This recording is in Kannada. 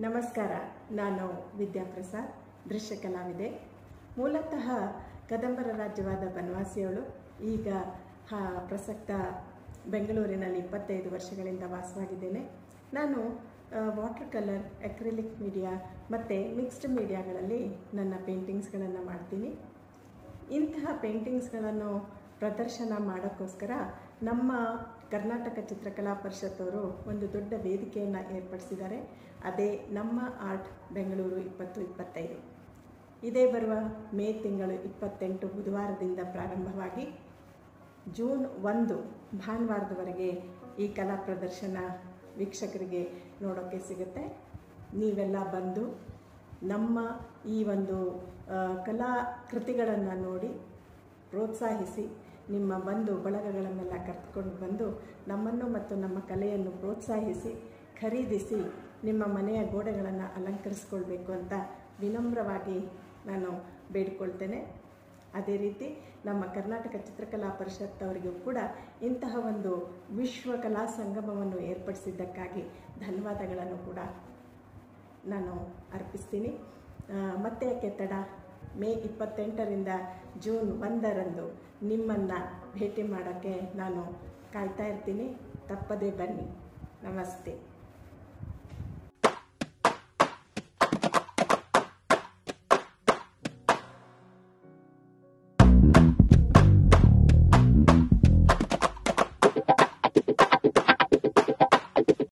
ನಮಸ್ಕಾರ. ನಾನು ವಿದ್ಯಾಪ್ರಸಾದ್, ದೃಶ್ಯ ಕಲಾವಿದೆ. ಮೂಲತಃ ಕದಂಬರ ರಾಜ್ಯವಾದ ಬನವಾಸಿಯವಳು. ಈಗ ಪ್ರಸಕ್ತ ಬೆಂಗಳೂರಿನಲ್ಲಿ 25 ವರ್ಷಗಳಿಂದ ವಾಸವಾಗಿದ್ದೇನೆ. ನಾನು ವಾಟರ್ ಕಲರ್, ಅಕ್ರಿಲಿಕ್ ಮೀಡಿಯಾ ಮತ್ತು ಮಿಕ್ಸ್ಡ್ ಮೀಡಿಯಾಗಳಲ್ಲಿ ನನ್ನ ಪೇಂಟಿಂಗ್ಸ್ಗಳನ್ನು ಮಾಡ್ತೀನಿ. ಇಂತಹ ಪೇಂಟಿಂಗ್ಸ್ಗಳನ್ನು ಪ್ರದರ್ಶನ ಮಾಡೋಕ್ಕೋಸ್ಕರ ನಮ್ಮ ಕರ್ನಾಟಕ ಚಿತ್ರಕಲಾ ಪರಿಷತ್ತವರು ಒಂದು ದೊಡ್ಡ ವೇದಿಕೆಯನ್ನು ಏರ್ಪಡಿಸಿದ್ದಾರೆ. ಅದೇ ನಮ್ಮ ಆರ್ಟ್ ಬೆಂಗಳೂರು 2025. ಇದೇ ಬರುವ ಮೇ ತಿಂಗಳು 28 ಬುಧವಾರದಿಂದ ಪ್ರಾರಂಭವಾಗಿ ಜೂನ್ 1 ಭಾನುವಾರದವರೆಗೆ ಈ ಕಲಾ ಪ್ರದರ್ಶನ ವೀಕ್ಷಕರಿಗೆ ನೋಡೋಕ್ಕೆ ಸಿಗುತ್ತೆ. ನೀವೆಲ್ಲ ಬಂದು ನಮ್ಮ ಈ ಒಂದು ಕಲಾಕೃತಿಗಳನ್ನು ನೋಡಿ ಪ್ರೋತ್ಸಾಹಿಸಿ, ನಿಮ್ಮ ಬಂಧು ಬಳಗಗಳನ್ನೆಲ್ಲ ಕರೆದುಕೊಂಡು ಬಂದು ನಮ್ಮನ್ನು ಮತ್ತು ನಮ್ಮ ಕಲೆಯನ್ನು ಪ್ರೋತ್ಸಾಹಿಸಿ, ಖರೀದಿಸಿ ನಿಮ್ಮ ಮನೆಯ ಗೋಡೆಗಳನ್ನು ಅಲಂಕರಿಸ್ಕೊಳ್ಬೇಕು ಅಂತ ವಿನಮ್ರವಾಗಿ ನಾನು ಬೇಡಿಕೊಳ್ತೇನೆ. ಅದೇ ರೀತಿ ನಮ್ಮ ಕರ್ನಾಟಕ ಚಿತ್ರಕಲಾ ಪರಿಷತ್ ಅವರಿಗೂ ಕೂಡ ಇಂತಹ ಒಂದು ವಿಶ್ವ ಕಲಾ ಸಂಗಮವನ್ನು ಏರ್ಪಡಿಸಿದ್ದಕ್ಕಾಗಿ ಧನ್ಯವಾದಗಳನ್ನು ಕೂಡ ನಾನು ಅರ್ಪಿಸ್ತೀನಿ. ಮತ್ತೆ ಯಾಕೆ ತಡ, ಮೇ 28ರಿಂದ ಜೂನ್ 1ರಂದು ನಿಮ್ಮನ್ನು ಭೇಟಿ ಮಾಡೋಕ್ಕೆ ನಾನು ಕಾಯ್ತಾ ಇರ್ತೀನಿ. ತಪ್ಪದೇ ಬನ್ನಿ. ನಮಸ್ತೆ.